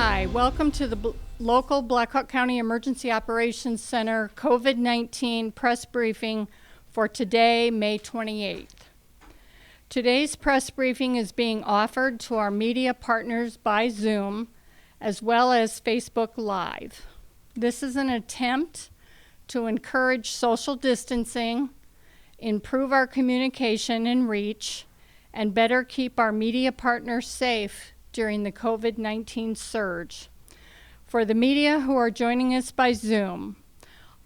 Hi, welcome to the local Glascock County Emergency Operations Center COVID-19 press briefing for today, May 28th. Today's press briefing is being offered to our media partners by Zoom, as well as Facebook Live. This is an attempt to encourage social distancing, improve our communication and reach, and better keep our media partners safe during the COVID-19 surge. For the media who are joining us by Zoom,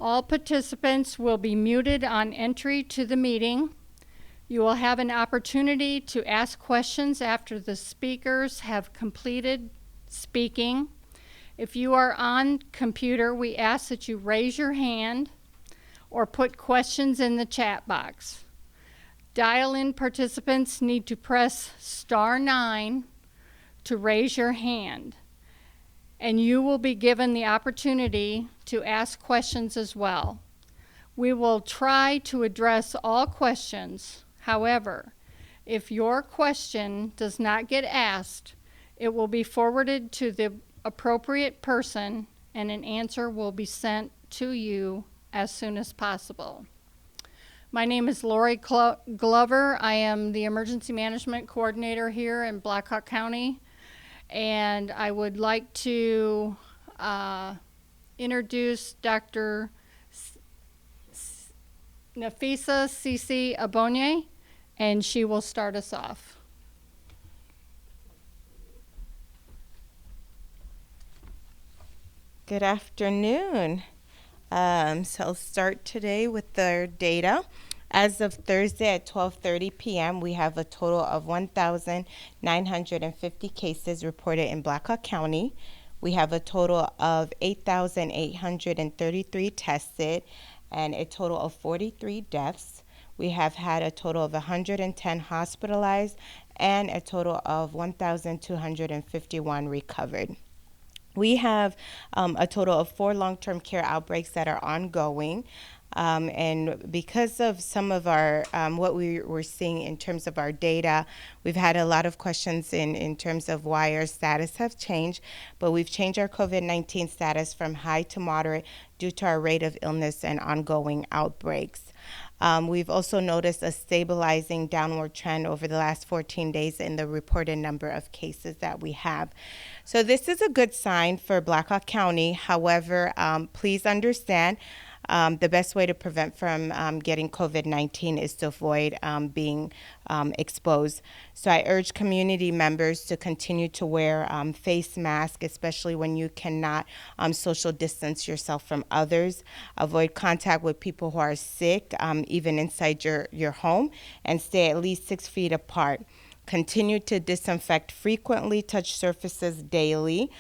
all participants will be muted on entry to the meeting. You will have an opportunity to ask questions after the speakers have completed speaking. If you are on computer, we ask that you raise your hand or put questions in the chat box. Dial-in participants need to press *9 to raise your hand, and you will be given the opportunity to ask questions as well. We will try to address all questions. However, if your question does not get asked, it will be forwarded to the appropriate person and an answer will be sent to you as soon as possible. My name is Lori Glover. I am the Emergency Management Coordinator here in Glascock County, and I would like to introduce Dr. Nafissa Cisse-Egbounye, and she will start us off. Good afternoon. So I'll start today with our data. As of Thursday at 12:30 p.m., we have a total of 1,950 cases reported in Glascock County. We have a total of 8,833 tested and a total of 43 deaths. We have had a total of 110 hospitalized and a total of 1,251 recovered. We have a total of 4 long-term care outbreaks that are ongoing. And because of some of our, what we were seeing in terms of our data, we've had a lot of questions in terms of why our status have changed, but we've changed our COVID-19 status from high to moderate due to our rate of illness and ongoing outbreaks. We've also noticed a stabilizing downward trend over the last 14 days in the reported number of cases that we have. So this is a good sign for Glascock County. However, please understand the best way to prevent from getting COVID-19 is to avoid being exposed. So I urge community members to continue to wear face masks, especially when you cannot social distance yourself from others. Avoid contact with people who are sick, even inside your home, and stay at least 6 feet apart. Continue to disinfect frequently, touch surfaces daily.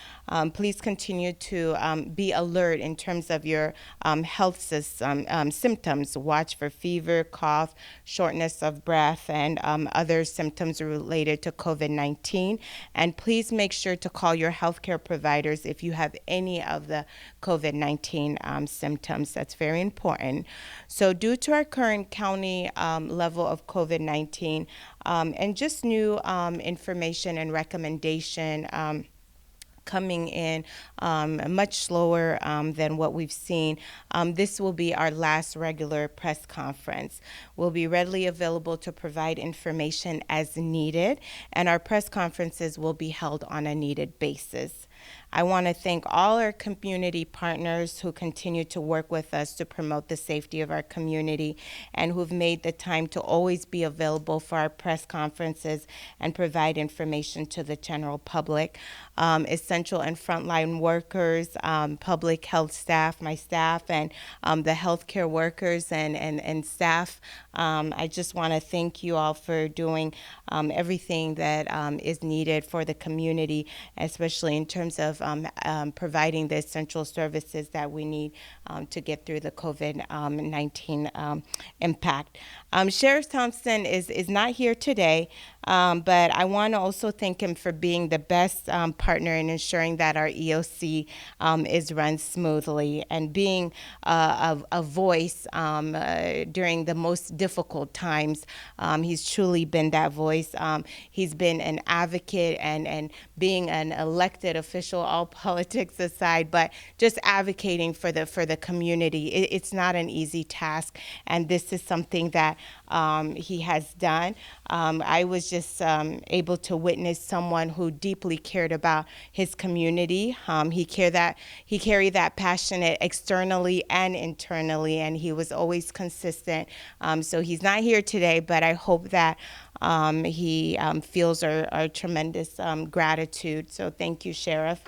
Please continue to be alert in terms of your health symptoms. Watch for fever, cough, shortness of breath, and other symptoms related to COVID-19. And please make sure to call your healthcare providers if you have any of the COVID-19 symptoms. That's very important. So due to our current county level of COVID-19, and just new information and recommendation coming in much slower than what we've seen. This will be our last regular press conference. We'll be readily available to provide information as needed, and our press conferences will be held on a needed basis. I want to thank all our community partners who continue to work with us to promote the safety of our community and who've made the time to always be available for our press conferences and provide information to the general public. Essential and frontline workers, public health staff, my staff, and the healthcare workers and staff. I just want to thank you all for doing everything that is needed for the community, especially in terms of providing the essential services that we need to get through the COVID-19 impact. Sheriff Thompson is not here today, but I want to also thank him for being the best partner in ensuring that our EOC is run smoothly, and being a voice during the most difficult times. He's truly been that voice. He's been an advocate and being an elected official, all politics aside, but just advocating for the community. It's not an easy task, and this is something that he has done. I was just able to witness someone who deeply cared about his community. He carried that passion externally and internally, and he was always consistent. So he's not here today, but I hope that he feels our tremendous gratitude. So thank you, Sheriff.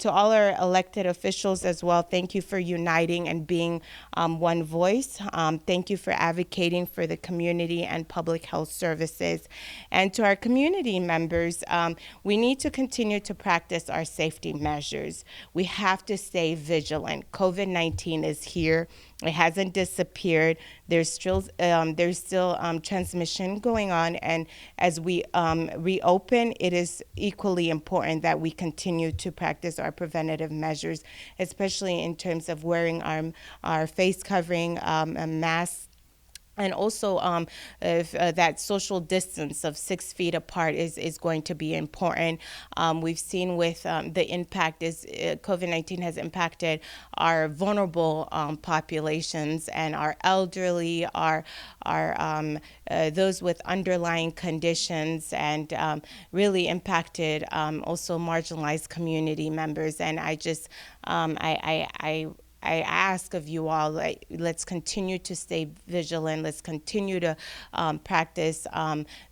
To all our elected officials as well, thank you for uniting and being one voice. Thank you for advocating for the community and public health services. And to our community members, we need to continue to practice our safety measures. We have to stay vigilant. COVID-19 is here. It hasn't disappeared. There's still transmission going on, and as we reopen, it is equally important that we continue to practice our preventative measures, especially in terms of wearing our face covering, a mask. And also, if, that social distance of 6 feet apart is going to be important. We've seen with the impact COVID-19 has impacted our vulnerable populations and our elderly, our those with underlying conditions, and really impacted also marginalized community members. And I just I ask of you all, let's continue to stay vigilant. Let's continue to practice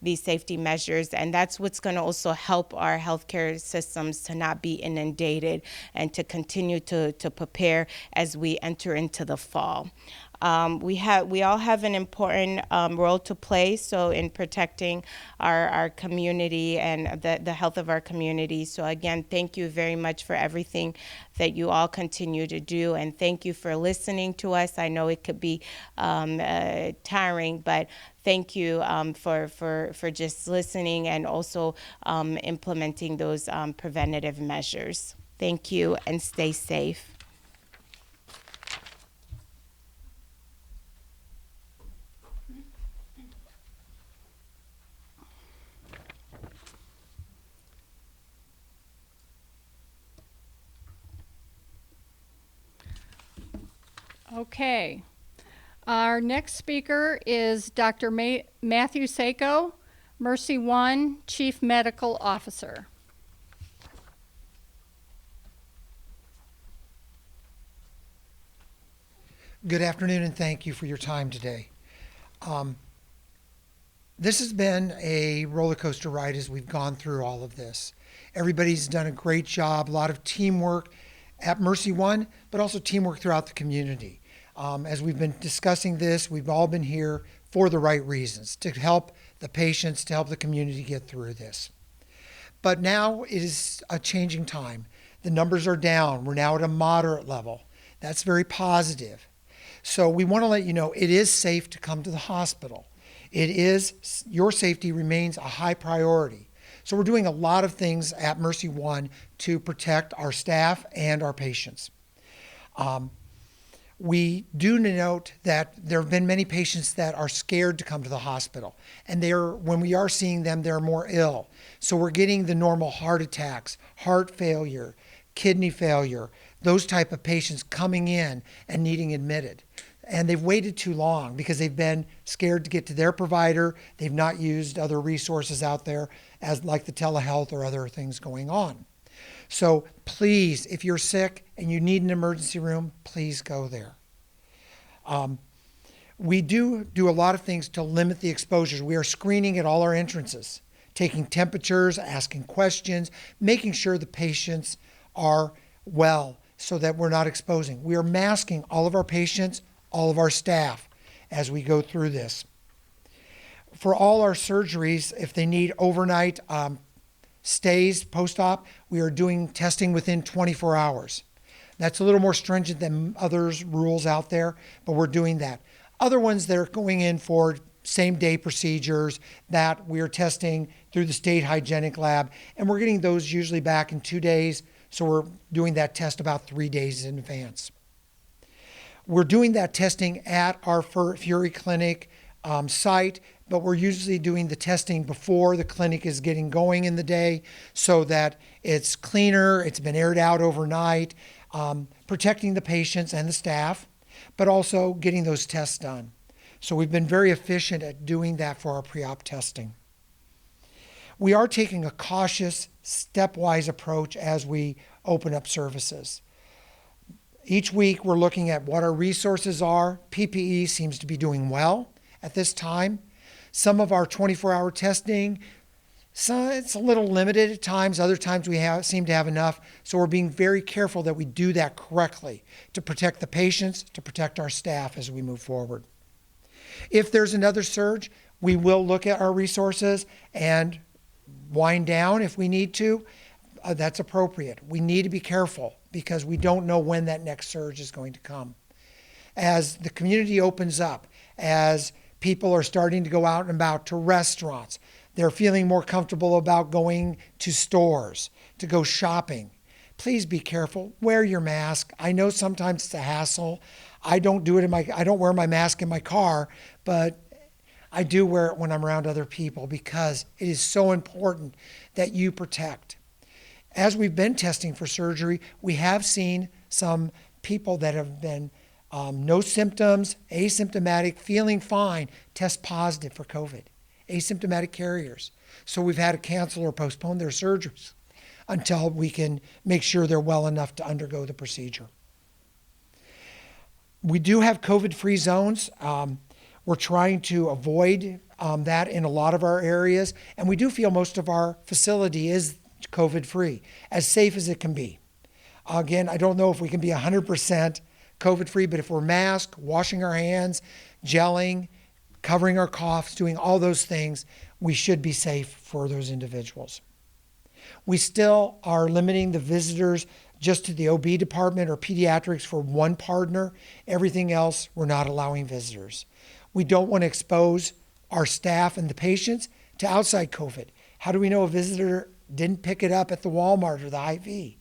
these safety measures. And that's what's going to also help our healthcare systems to not be inundated and to continue to prepare as we enter into the fall. We all have an important role to play, so in protecting our community and the health of our community. So again, thank you very much for everything that you all continue to do, and thank you for listening to us. I know it could be tiring, but thank you for just listening and also implementing those preventative measures. Thank you, and stay safe. Okay. Our next speaker is Dr. Matthew Sojka, MercyOne Chief Medical Officer. Good afternoon, and thank you for your time today. This has been a roller coaster ride as we've gone through all of this. Everybody's done a great job, a lot of teamwork at MercyOne, but also teamwork throughout the community. As we've been discussing this, we've all been here for the right reasons, to help the patients, to help the community get through this. But now it is a changing time. The numbers are down. We're now at a moderate level. That's very positive. So we want to let you know it is safe to come to the hospital. Your safety remains a high priority. So we're doing a lot of things at MercyOne to protect our staff and our patients. We do note that there have been many patients that are scared to come to the hospital, and when we are seeing them, they're more ill. So we're getting the normal heart attacks, heart failure, kidney failure, those type of patients coming in and needing admitted. And they've waited too long because they've been scared to get to their provider. They've not used other resources out there like the telehealth or other things going on. So please, if you're sick and you need an emergency room, please go there. We do a lot of things to limit the exposures. We are screening at all our entrances, taking temperatures, asking questions, making sure the patients are well so that we're not exposing. We are masking all of our patients, all of our staff as we go through this. For all our surgeries, if they need overnight stays post-op, we are doing testing within 24 hours. That's a little more stringent than others rules out there, but we're doing that. Other ones that are going in for same-day procedures that we're testing through the state hygienic lab, and we're getting those usually back in 2 days, so we're doing that test about 3 days in advance. We're doing that testing at our Fury Clinic site, but we're usually doing the testing before the clinic is getting going in the day so that it's cleaner, it's been aired out overnight, protecting the patients and the staff, but also getting those tests done. So we've been very efficient at doing that for our pre-op testing. We are taking a cautious, stepwise approach as we open up services. Each week we're looking at what our resources are. PPE seems to be doing well at this time. Some of our 24-hour testing, so it's a little limited at times. Other times we seem to have enough. So we're being very careful that we do that correctly to protect the patients, to protect our staff as we move forward. If there's another surge, we will look at our resources and wind down if we need to. That's appropriate. We need to be careful because we don't know when that next surge is going to come. As the community opens up, as people are starting to go out and about to restaurants, they're feeling more comfortable about going to stores, to go shopping. Please be careful. Wear your mask. I know sometimes it's a hassle. I don't wear my mask in my car, but I do wear it when I'm around other people because it is so important that you protect. As we've been testing for surgery, we have seen some people that have been no symptoms, asymptomatic, feeling fine, test positive for COVID, asymptomatic carriers. So we've had to cancel or postpone their surgeries until we can make sure they're well enough to undergo the procedure. We do have COVID-free zones. We're trying to avoid that in a lot of our areas, and we do feel most of our facility is COVID-free, as safe as it can be. Again, I don't know if we can be 100% COVID-free, but if we're masked, washing our hands, gelling, covering our coughs, doing all those things, we should be safe for those individuals. We still are limiting the visitors just to the OB department or pediatrics for one partner. Everything else, we're not allowing visitors. We don't want to expose our staff and the patients to outside COVID. How do we know a visitor didn't pick it up at the Walmart or the IV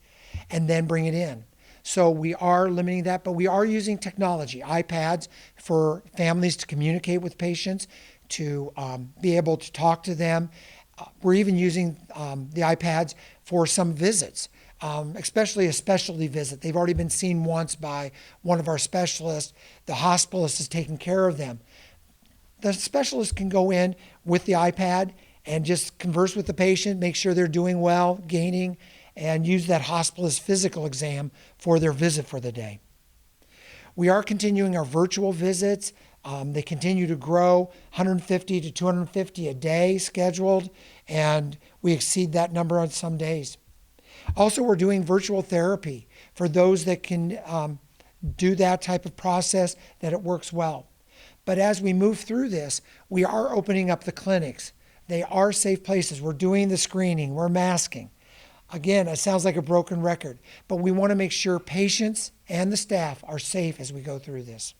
and then bring it in? So we are limiting that, but we are using technology, iPads, for families to communicate with patients, to be able to talk to them. We're even using the iPads for some visits, especially a specialty visit. They've already been seen once by one of our specialists. The hospitalist is taking care of them. The specialist can go in with the iPad and just converse with the patient, make sure they're doing well, gaining, and use that hospitalist physical exam for their visit for the day. We are continuing our virtual visits. They continue to grow, 150 to 250 a day scheduled, and we exceed that number on some days. Also, we're doing virtual therapy for those that can do that type of process, that it works well. But as we move through this, we are opening up the clinics. They are safe places. We're doing the screening. We're masking. Again, it sounds like a broken record, but we want to make sure patients and the staff are safe as we go through this.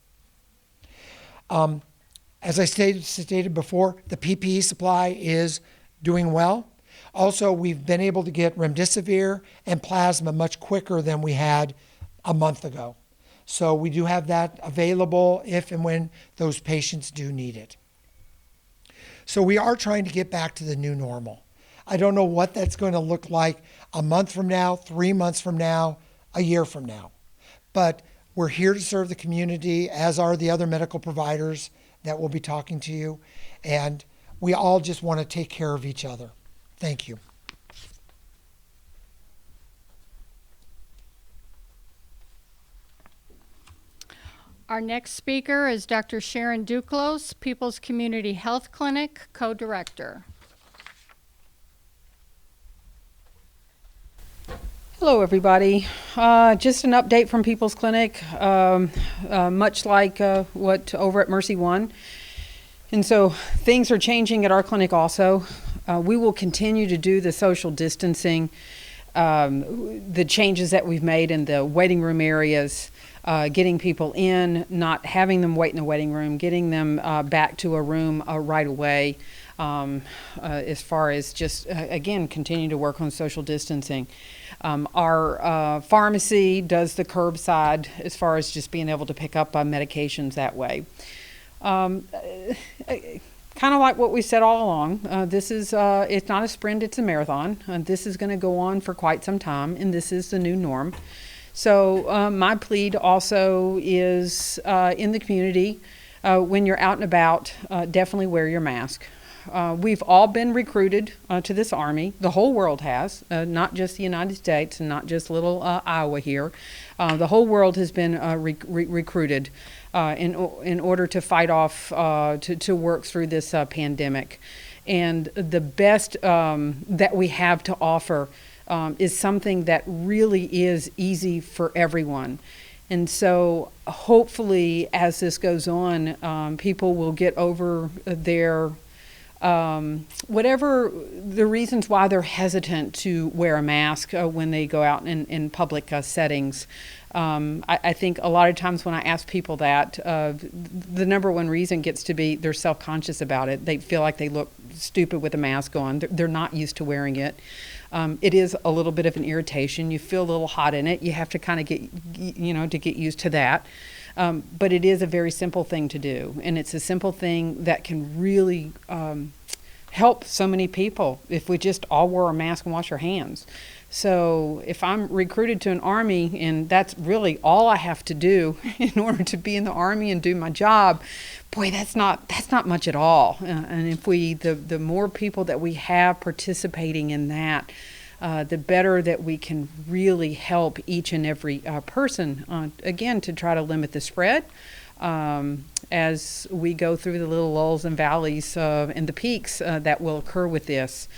As I stated before, the PPE supply is doing well. Also, we've been able to get remdesivir and plasma much quicker than we had a month ago. So we do have that available if and when those patients do need it. So we are trying to get back to the new normal. I don't know what that's going to look like a month from now, 3 months from now, a year from now. But we're here to serve the community, as are the other medical providers that will be talking to you. And we all just want to take care of each other. Thank you. Our next speaker is Dr. Sharon Duclos, People's Community Health Clinic Co-Director. Hello, everybody. Just an update from People's Clinic, much like what over at MercyOne. And so things are changing at our clinic also. We will continue to do the social distancing, the changes that we've made in the waiting room areas. getting people in, not having them wait in the waiting room, getting them back to a room right away, as far as just, again, continue to work on social distancing. Our pharmacy does the curbside as far as just being able to pick up medications that way. Kind of like what we said all along, this is, it's not a sprint, it's a marathon. This is going to go on for quite some time, and this is the new norm. So my plea also is in the community, when you're out and about, definitely wear your mask. We've all been recruited to this Army. The whole world has, not just the United States and not just little Iowa here. The whole world has been recruited in order to fight off, to work through this pandemic. And the best that we have to offer is something that really is easy for everyone. And so hopefully as this goes on, people will get over their whatever the reasons why they're hesitant to wear a mask when they go out in public settings. I think a lot of times when I ask people that, the number one reason gets to be they're self-conscious about it. They feel like they look stupid with a mask on. They're not used to wearing it. It is a little bit of an irritation. You feel a little hot in it. You have to kind of get used to that. But it is a very simple thing to do, and it's a simple thing that can really help so many people if we just all wore a mask and wash our hands. So if I'm recruited to an Army and that's really all I have to do in order to be in the Army and do my job, boy, that's not much at all. And if the more people that we have participating in that, the better that we can really help each and every person, again, to try to limit the spread as we go through the little lulls and valleys and the peaks that will occur with this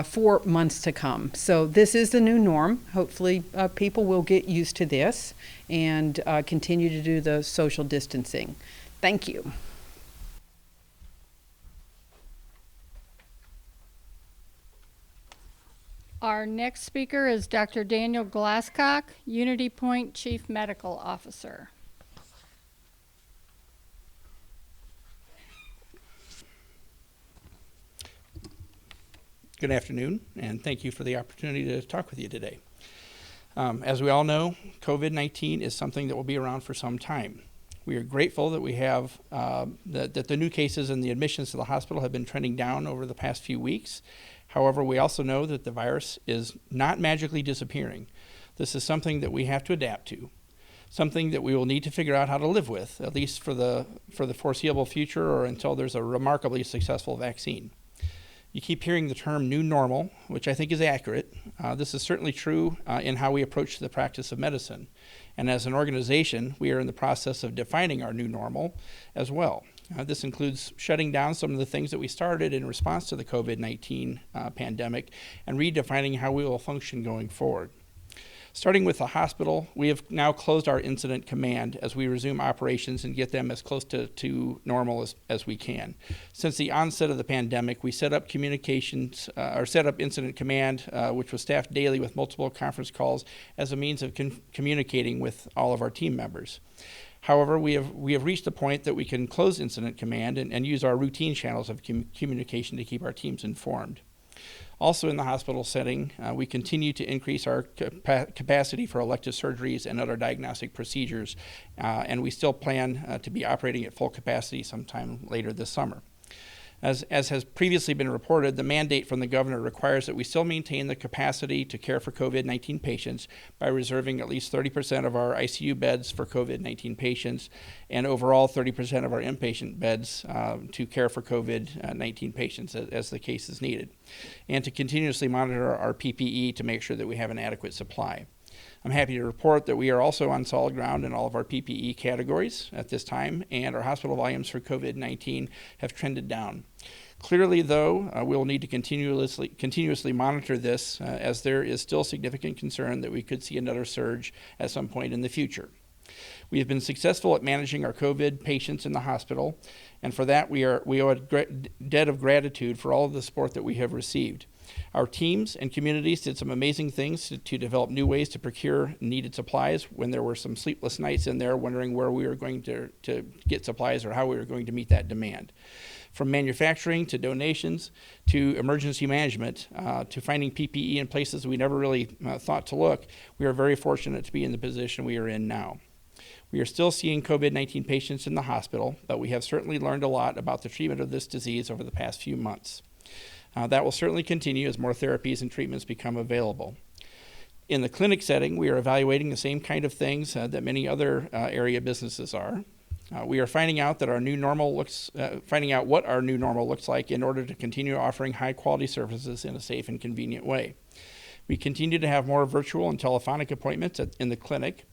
for months to come. So this is the new norm. Hopefully people will get used to this and continue to do the social distancing. Thank you. Our next speaker is Dr. Daniel Glascock, Unity Point Chief Medical Officer. Good afternoon, and thank you for the opportunity to talk with you today. As we all know, COVID-19 is something that will be around for some time. We are grateful that we have that the new cases and the admissions to the hospital have been trending down over the past few weeks. However, we also know that the virus is not magically disappearing. This is something that we have to adapt to, something that we will need to figure out how to live with, at least for the foreseeable future or until there's a remarkably successful vaccine. You keep hearing the term new normal, which I think is accurate. This is certainly true in how we approach the practice of medicine. And as an organization, we are in the process of defining our new normal as well. This includes shutting down some of the things that we started in response to the COVID-19 pandemic and redefining how we will function going forward. Starting with the hospital, we have now closed our incident command as we resume operations and get them as close to normal as we can. Since the onset of the pandemic, we set up incident command, which was staffed daily with multiple conference calls as a means of communicating with all of our team members. However, we have reached a point that we can close incident command and use our routine channels of communication to keep our teams informed. Also in the hospital setting, we continue to increase our capacity for elective surgeries and other diagnostic procedures, and we still plan to be operating at full capacity sometime later this summer. As has previously been reported, the mandate from the governor requires that we still maintain the capacity to care for COVID-19 patients by reserving at least 30% of our ICU beds for COVID-19 patients and overall 30% of our inpatient beds to care for COVID-19 patients as the case is needed, and to continuously monitor our PPE to make sure that we have an adequate supply. I'm happy to report that we are also on solid ground in all of our PPE categories at this time, and our hospital volumes for COVID-19 have trended down. Clearly, though, we'll need to continuously monitor this as there is still significant concern that we could see another surge at some point in the future. We have been successful at managing our COVID patients in the hospital, and for that we owe a debt of gratitude for all of the support that we have received. Our teams and communities did some amazing things to develop new ways to procure needed supplies when there were some sleepless nights in there wondering where we were going to get supplies or how we were going to meet that demand. From manufacturing to donations to emergency management to finding PPE in places we never really thought to look, we are very fortunate to be in the position we are in now. We are still seeing COVID-19 patients in the hospital, but we have certainly learned a lot about the treatment of this disease over the past few months. That will certainly continue as more therapies and treatments become available. In the clinic setting, we are evaluating the same kind of things that many other area businesses are. We are finding out what our new normal looks like in order to continue offering high-quality services in a safe and convenient way. We continue to have more virtual and telephonic appointments in the clinic.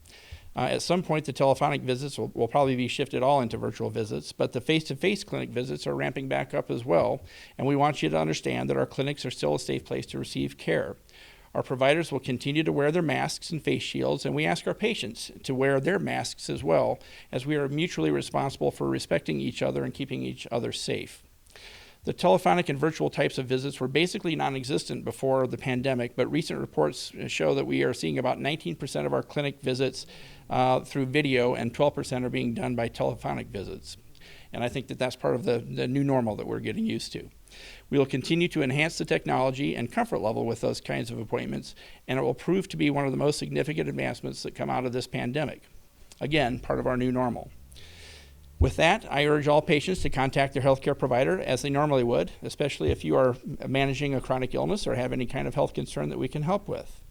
At some point, the telephonic visits will probably be shifted all into virtual visits, but the face-to-face clinic visits are ramping back up as well, and we want you to understand that our clinics are still a safe place to receive care. Our providers will continue to wear their masks and face shields, and we ask our patients to wear their masks as well, as we are mutually responsible for respecting each other and keeping each other safe. The telephonic and virtual types of visits were basically non-existent before the pandemic, but recent reports show that we are seeing about 19% of our clinic visits through video and 12% are being done by telephonic visits. And I think that that's part of the new normal that we're getting used to. We will continue to enhance the technology and comfort level with those kinds of appointments, and it will prove to be one of the most significant advancements that come out of this pandemic. Again, part of our new normal. With that, I urge all patients to contact their healthcare provider as they normally would, especially if you are managing a chronic illness or have any kind of health concern that we can help with.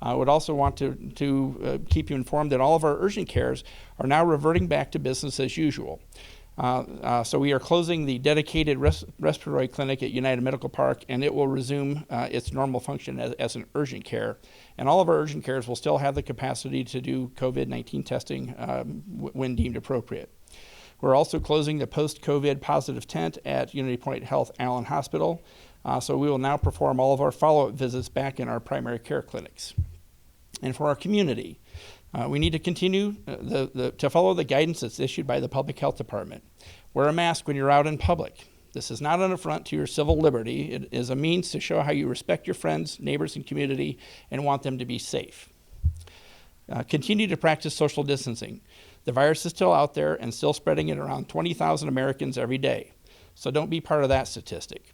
I would also want to keep you informed that all of our urgent cares are now reverting back to business as usual. So we are closing the dedicated respiratory clinic at United Medical Park, and it will resume its normal function as an urgent care. And all of our urgent cares will still have the capacity to do COVID-19 testing when deemed appropriate. We're also closing the post-COVID positive tent at Unity Point Health Allen Hospital. So we will now perform all of our follow-up visits back in our primary care clinics. And for our community, we need to continue to follow the guidance that's issued by the Public Health Department. Wear a mask when you're out in public. This is not an affront to your civil liberty. It is a means to show how you respect your friends, neighbors, and community and want them to be safe. Continue to practice social distancing. The virus is still out there and still spreading at around 20,000 Americans every day. So don't be part of that statistic.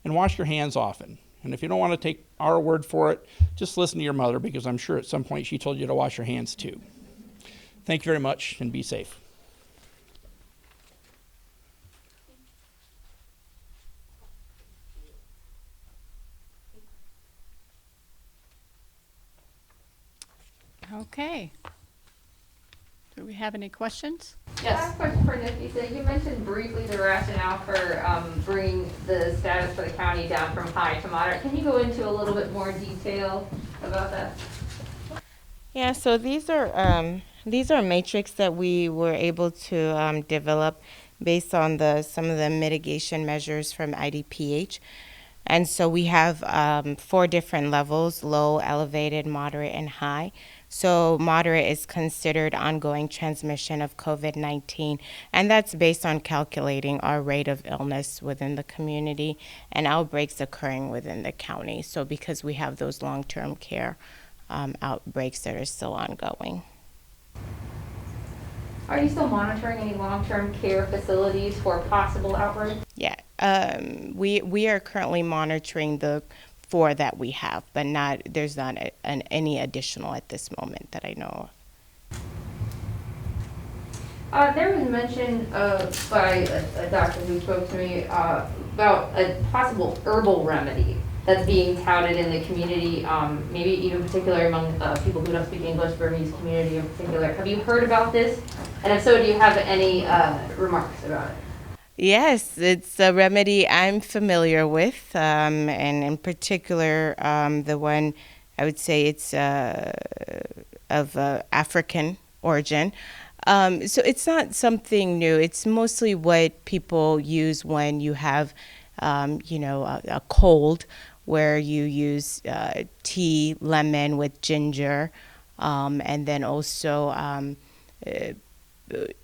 And wash your hands often. And if you don't want to take our word for it, just listen to your mother, because I'm sure at some point she told you to wash your hands too. Thank you very much, and be safe. Okay. Do we have any questions? I have a question for Nafissa. You mentioned briefly the rationale for bringing the status for the county down from high to moderate. Can you go into a little bit more detail about that? Yeah, so these are matrix that we were able to develop based on some of the mitigation measures from IDPH. And so we have 4 different levels: low, elevated, moderate, and high. So moderate is considered ongoing transmission of COVID-19, and that's based on calculating our rate of illness within the community and outbreaks occurring within the county. So because we have those long-term care outbreaks that are still ongoing. Are you still monitoring any long-term care facilities for possible outbreaks? Yeah, we are currently monitoring the 4 that we have, but there's not any additional at this moment that I know of. There was mention by a doctor who spoke to me about a possible herbal remedy that's being touted in the community, maybe even particularly among people who don't speak English, Burmese community in particular. Have you heard about this? And if so, do you have any remarks about it? Yes, it's a remedy I'm familiar with, and in particular, the one I would say it's of African origin. So it's not something new. It's mostly what people use when you have, a cold, where you use tea, lemon with ginger, and then also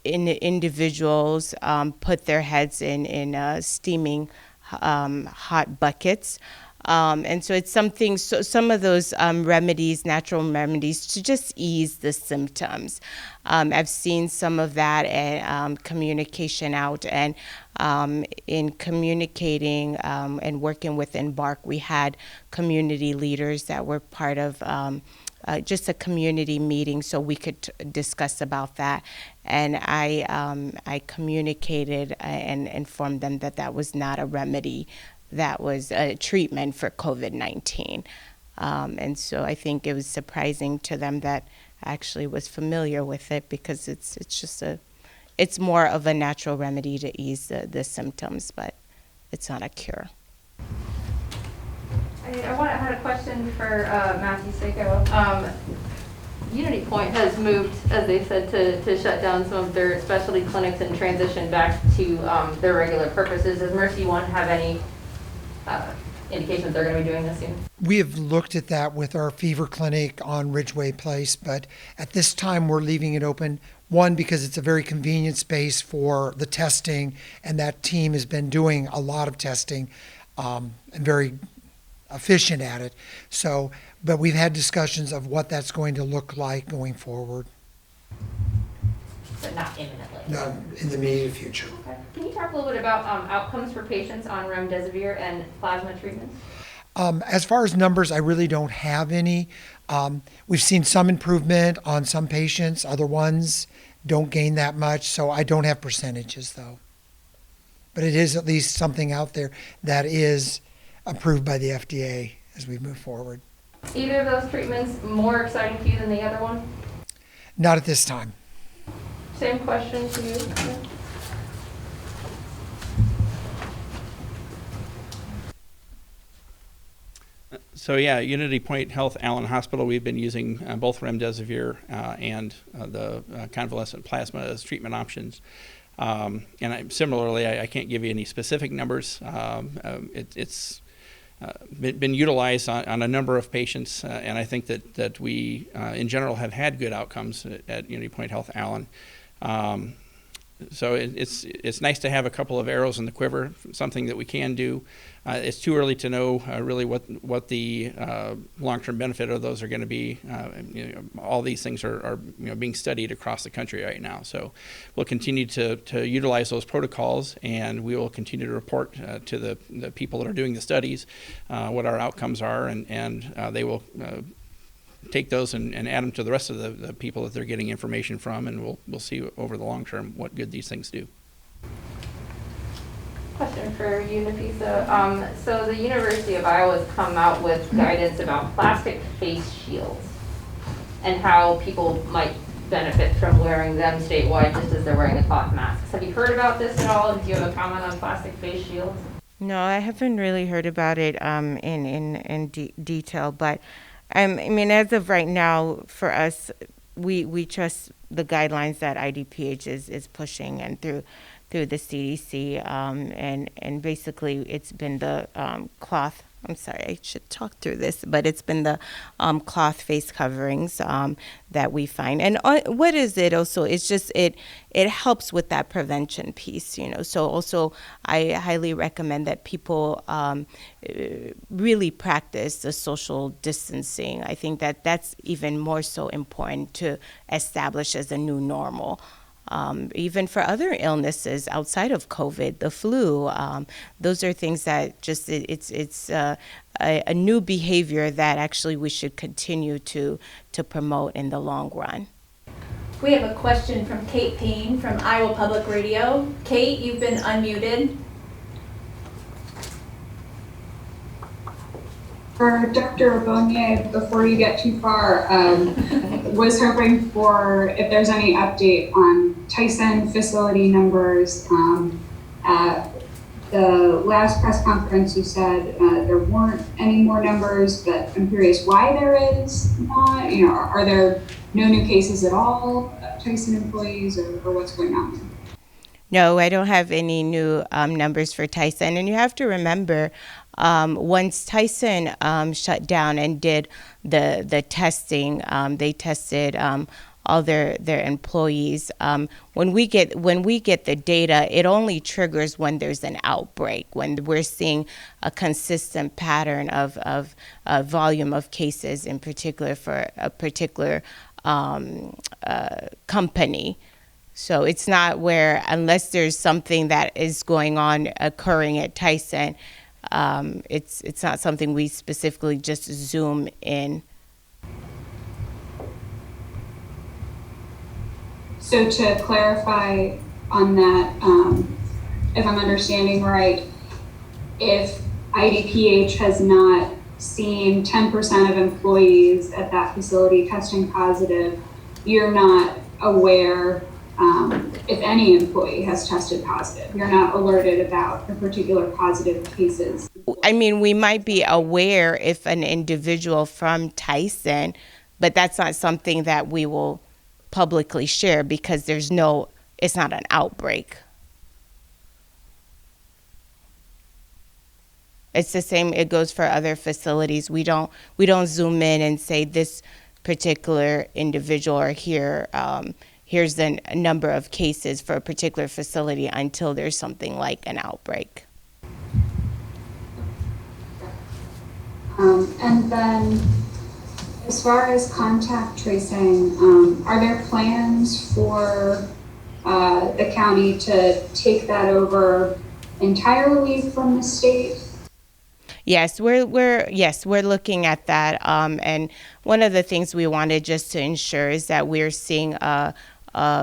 individuals put their heads in steaming hot buckets And so it's something, so some of those remedies, natural remedies, to just ease the symptoms. I've seen some of that and communication out, and in communicating and working with Embark, we had community leaders that were part of just a community meeting so we could discuss about that. And I communicated and informed them that that was not a remedy, that was a treatment for COVID-19. And so I think it was surprising to them that I actually was familiar with it, because it's more of a natural remedy to ease the symptoms, but it's not a cure. I had a question for Matthew Sojka. Unity Point has moved, as they said, to shut down some of their specialty clinics and transition back to their regular purposes. Does MercyOne have any indication that they're going to be doing this soon? We have looked at that with our fever clinic on Ridgeway Place, but at this time we're leaving it open. One, because it's a very convenient space for the testing, and that team has been doing a lot of testing and very efficient at it. So, but we've had discussions of what that's going to look like going forward. But not imminently. Not in the immediate future. Okay. Can you talk a little bit about outcomes for patients on remdesivir and plasma treatments? As far as numbers, I really don't have any. We've seen some improvement on some patients. Other ones don't gain that much, so I don't have percentages though. But it is at least something out there that is approved by the FDA as we move forward. Either of those treatments more exciting to you than the other one? Not at this time. Same question to you. So yeah, Unity Point Health Allen Hospital, we've been using both remdesivir and the convalescent plasma as treatment options. Similarly, I can't give you any specific numbers. It's been utilized on a number of patients, and I think that we, in general, have had good outcomes at Unity Point Health Allen. So it's nice to have a couple of arrows in the quiver, something that we can do. It's too early to know really what the long-term benefit of those are going to be. All these things are being studied across the country right now. So we'll continue to utilize those protocols, and we will continue to report to the people that are doing the studies what our outcomes are, and they will take those and add them to the rest of the people that they're getting information from, and we'll see over the long term what good these things do. Question for you, Nafissa. So the University of Iowa has come out with guidance about plastic face shields and how people might benefit from wearing them statewide just as they're wearing the cloth masks. Have you heard about this at all? Do you have a comment on plastic face shields? No, I haven't really heard about it in detail, but I mean, as of right now, for us, we trust the guidelines that IDPH is pushing, and through the CDC, and basically it's been the cloth. I'm sorry, I should talk through this, but it's been the cloth face coverings that we find. And what is it also? It's just it helps with that prevention piece, So also I highly recommend that people really practice the social distancing. I think that's even more so important to establish as a new normal. Even for other illnesses outside of COVID, the flu, those are things that just it's a new behavior that actually we should continue to promote in the long run. We have a question from Kate Payne from Iowa Public Radio. Kate, you've been unmuted. For Dr. Egbounye, before you get too far, was hoping for if there's any update on Tyson facility numbers. At the last press conference, you said there weren't any more numbers, but I'm curious why there is not. Are there no new cases at all, Tyson employees, or what's going on? No, I don't have any new numbers for Tyson. And you have to remember, once Tyson shut down and did the testing, they tested their employees. When we get the data, it only triggers when there's an outbreak, when we're seeing a consistent pattern of volume of cases, in particular for a particular company. So it's not where, unless there's something that is going on occurring at Tyson, it's not something we specifically just zoom in. So to clarify on that, if I'm understanding right, if IDPH has not seen 10% of employees at that facility testing positive, you're not aware if any employee has tested positive. You're not alerted about the particular positive cases. I mean, we might be aware if an individual from Tyson, but that's not something that we will publicly share because it's not an outbreak. It's the same, it goes for other facilities. We don't zoom in and say this particular individual or here's the number of cases for a particular facility until there's something like an outbreak. And then as far as contact tracing, are there plans for the county to take that over entirely from the state? Yes, we're looking at that. And one of the things we wanted just to ensure is that we're seeing a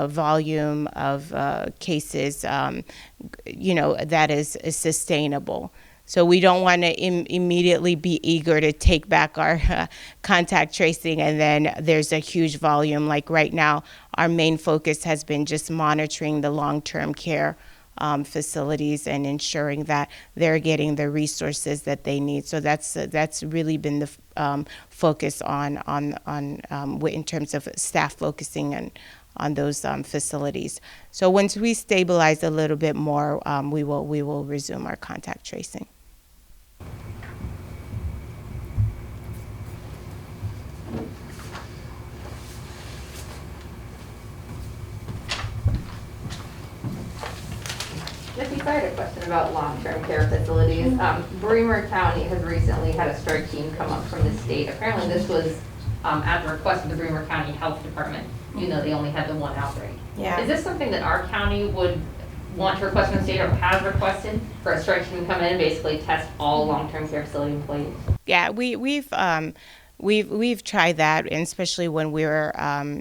volume of cases, that is sustainable. So we don't want to immediately be eager to take back our contact tracing and then there's a huge volume. Like right now, our main focus has been just monitoring the long-term care facilities and ensuring that they're getting the resources that they need. So that's really been the focus on in terms of staff focusing on those facilities. So once we stabilize a little bit more, we will resume our contact tracing. Nafissa, I had a question about long-term care facilities. Bremer County has recently had a strike team come up from the state. Apparently this was at the request of the Bremer County Health Department, even though they only had the one outbreak. Yeah. Is this something that our county would want to request from the state or has requested for a strike team to come in and basically test all long-term care facility employees? Yeah, we've tried that, and especially when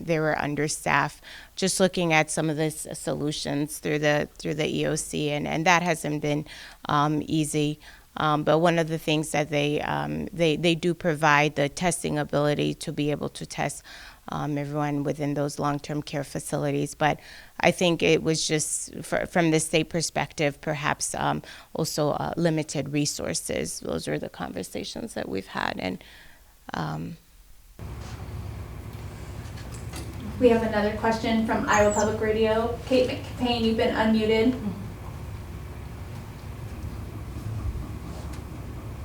they were understaffed, just looking at some of the solutions through the EOC, and that hasn't been easy. But one of the things that they do provide the testing ability to be able to test everyone within those long-term care facilities. But I think it was just, from the state perspective, perhaps also limited resources. Those are the conversations that we've had. And we have another question from Iowa Public Radio. Kate McPain, you've been unmuted.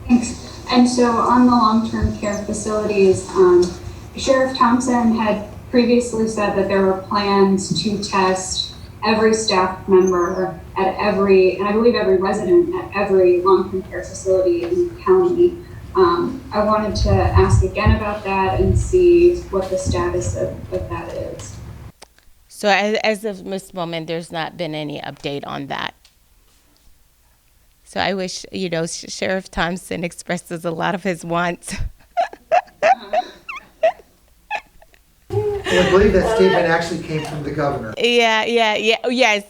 Thanks. And so on the long-term care facilities, Sheriff Thompson had previously said that there were plans to test every staff member at every, and I believe every resident at every long-term care facility in the county. I wanted to ask again about that and see what the status of that is. So as of this moment, there's not been any update on that. So I wish, Sheriff Thompson expresses a lot of his wants. Well, I believe that statement actually came from the governor. Yes.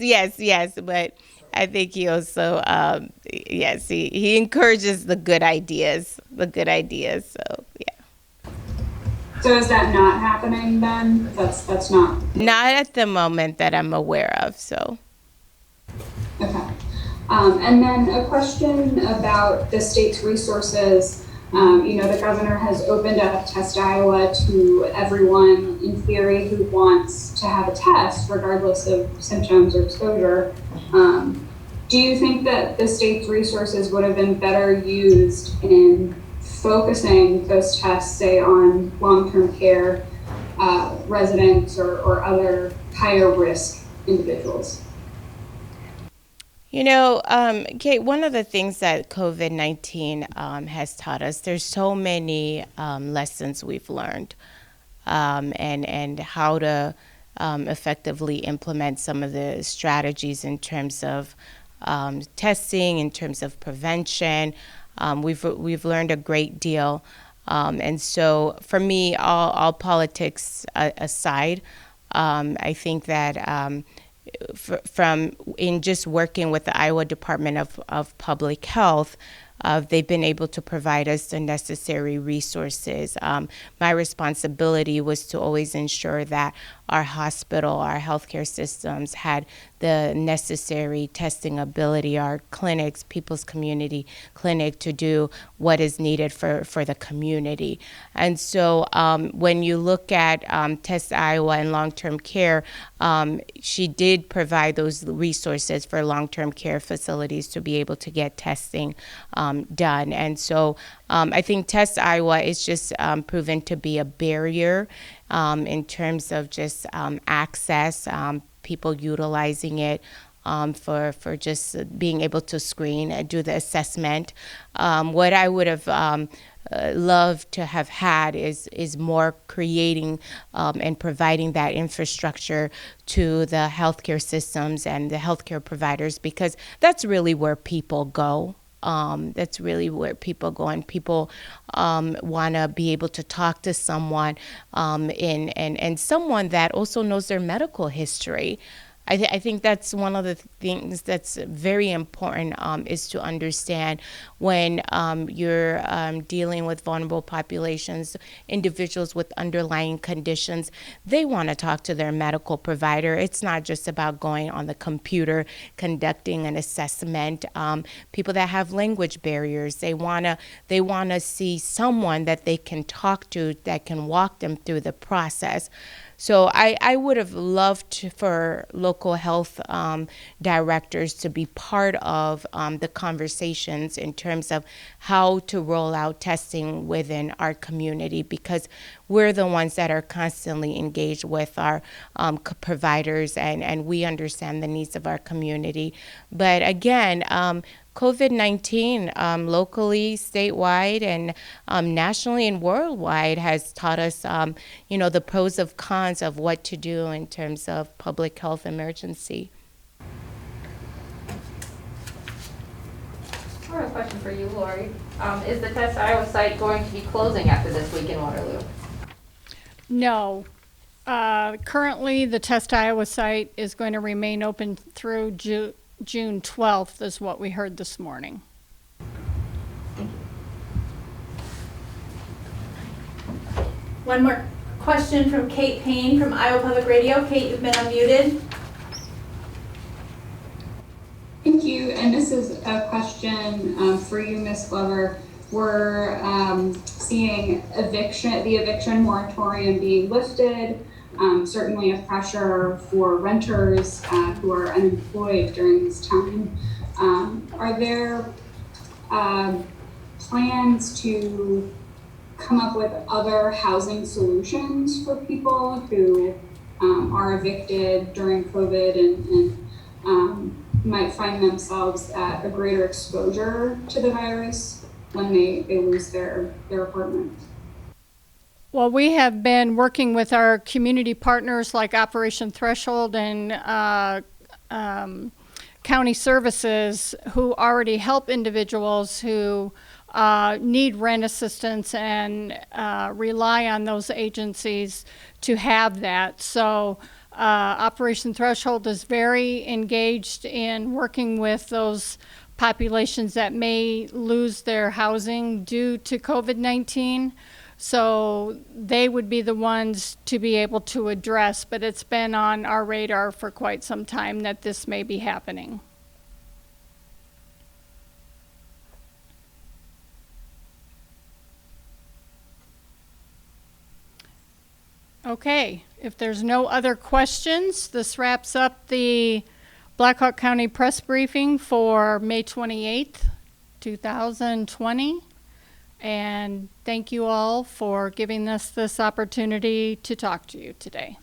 But I think he also, he encourages the good ideas. So, yeah. So is that not happening then? That's not? Not at the moment that I'm aware of, so. Okay. And then a question about the state's resources. The governor has opened up Test Iowa to everyone, in theory, who wants to have a test, regardless of symptoms or exposure. Do you think that the state's resources would have been better used in focusing those tests, say, on long-term care residents or other higher risk individuals? You know, Kate, one of the things that COVID-19 has taught us, there's so many lessons we've learned, and how to effectively implement some of the strategies in terms of testing, in terms of prevention. We've learned a great deal. And so for me, all politics aside, I think that from in just working with the Iowa Department of Public Health, they've been able to provide us the necessary resources. My responsibility was to always ensure that our hospital, our healthcare systems had the necessary testing ability, our clinics, People's Community Clinic, to do what is needed for the community. And so when you look at Test Iowa and long-term care, she did provide those resources for long-term care facilities to be able to get testing done. And so I think Test Iowa is just proven to be a barrier in terms of just access, people utilizing it for just being able to screen and do the assessment. What I would have loved to have had is more creating and providing that infrastructure to the healthcare systems and the healthcare providers, because that's really where people go. That's really where people go, and people want to be able to talk to someone and someone that also knows their medical history. I think that's one of the things that's very important, is to understand when you're dealing with vulnerable populations, individuals with underlying conditions, they want to talk to their medical provider. It's not just about going on the computer, conducting an assessment. People that have language barriers, they want to see someone that they can talk to that can walk them through the process. So I would have loved for local health directors to be part of the conversations in terms of how to roll out testing within our community, because we're the ones that are constantly engaged with our providers, and we understand the needs of our community. But again, COVID-19 locally, statewide, and nationally and worldwide has taught us, the pros and cons of what to do in terms of public health emergency. I have a question for you, Lori. Is the Test Iowa site going to be closing after this week in Waterloo? No. Currently, the Test Iowa site is going to remain open through June 12th, is what we heard this morning. One more question from Kate Payne from Iowa Public Radio. Kate, you've been unmuted. Thank you. And this is a question for you, Ms. Glover. We're seeing the eviction moratorium being lifted. Certainly a pressure for renters who are unemployed during this time. Are there plans to come up with other housing solutions for people who are evicted during COVID and might find themselves at a greater exposure to the virus when they lose their apartment? Well, we have been working with our community partners like Operation Threshold and county services, who already help individuals who need rent assistance and rely on those agencies to have that. So Operation Threshold is very engaged in working with those populations that may lose their housing due to COVID-19. So they would be the ones to be able to address, but it's been on our radar for quite some time that this may be happening. Okay, if there's no other questions, this wraps up the Blackhawk County press briefing for May 28th, 2020. And thank you all for giving us this opportunity to talk to you today.